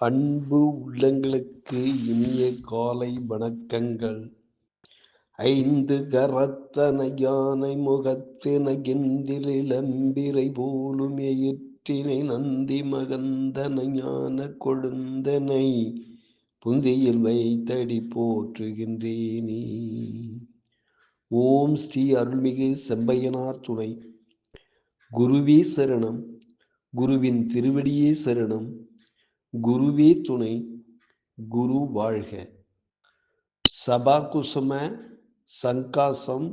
அன்பு உள்ளங்களுக்கு இனிய காலை வணக்கங்கள். ஐந்து கரத்தன யானை முகத்தின கெந்தில் இளம்பிறை போலும் எயிற்றினை நந்தி மகந்தன ஞான கொழுந்தனை புந்தியில் வைத்தடி போற்றுகின்றேனே. ஓம் ஸ்ரீ அருள்மிகு செம்பையனார் துணை. குருவே சரணம். குருவின் திருவடியே சரணம். குருவே துணை. குரு வாழ்க. சபாகுசும சங்காசம்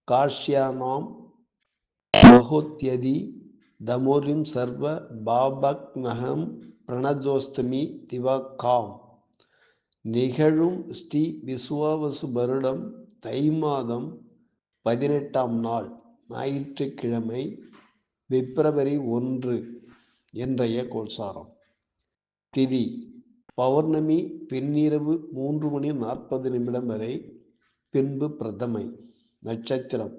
காஷ்யானாம் மகோத்யதி தமோரிம் சர்வ பாபக்னகம் பிரணதோஸ்தமி திவாக்காம். நிகழும் ஸ்ரீ விசுவாவசு வருடம் தை மாதம் 18ஆம் நாள் ஞாயிற்றுக்கிழமை பிப்ரவரி 1 இன்றைய கோல்சாரம். திதி பௌர்ணமி பின்னிரவு 3:40 வரை, பின்பு பிரதமை. நட்சத்திரம்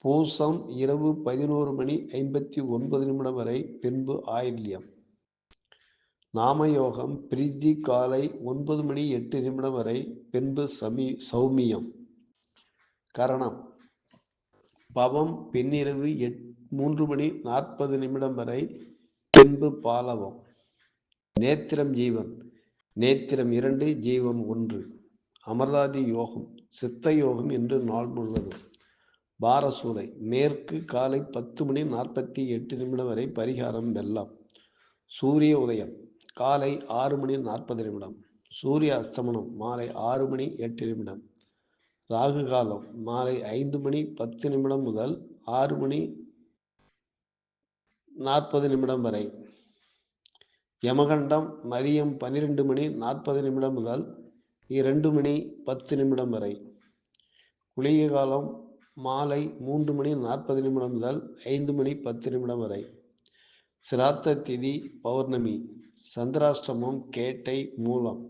பூசம் இரவு 11:59 வரை, பின்பு ஆயில்யம். நாமயோகம் பிரீத்தி காலை 9:08 வரை, பின்பு சௌமியம். கரணம் பவம் பின்னிரவு 3:40 வரை, பின்பு பாலவம். நேத்திரம் ஜீவன். நேத்திரம் 2, ஜீவன் 1. அமர்தாதி யோகம் சித்த யோகம் என்று நாள் முழுவதும். பாரசூலை மேற்கு காலை 10:48 வரை, பரிகாரம் வெள்ளம். சூரிய உதயம் காலை 6:40. சூரிய அஸ்தமனம் மாலை 6:08. ராகு காலம் மாலை 5:10 முதல் 6:40 வரை. யமகண்டம் மதியம் 12:40 முதல் 2:10 வரை. குளிகை காலம் மாலை 3:40 முதல் 5:10 வரை. சிரார்த்த திதி பௌர்ணமி. சந்திராஷ்டமம் கேட்டை மூலம்.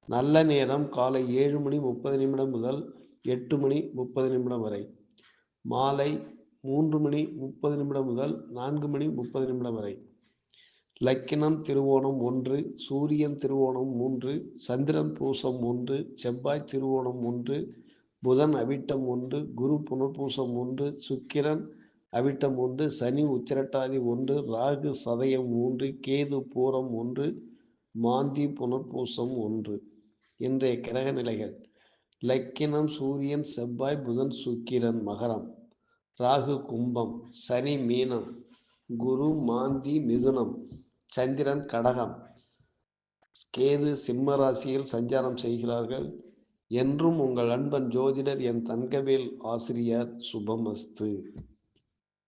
நல்ல நேரம் காலை 7:30 முதல் 8:30 வரை. மாலை 3:30 முதல் 4:30 வரை. லக்கினம் திருவோணம் 1, சூரியன் திருவோணம் 3, சந்திரன் பூசம் 1, செவ்வாய் திருவோணம் 1, புதன் அவிட்டம் 1, குரு புனர்பூசம் 1, சுக்கிரன் அவிட்டம் 1, சனி உத்திரட்டாதி 1, ராகு சதயம் 3, கேது பூரம் 1, மாந்தி புனர்பூசம் 1. இன்றைய கிரக நிலைகள். லக்கினம் சூரியன் செவ்வாய் புதன் சுக்கிரன் மகரம், ராகு கும்பம், சனி மீனம், குரு மாந்தி மிதுனம், சந்திரன் கடகம், கேது சிம்ம ராசியில் சஞ்சாரம் செய்கிறார்கள். என்றும் உங்கள் அன்பன் ஜோதிடர் என் தங்கவேல் ஆசிரியர். சுபமஸ்து.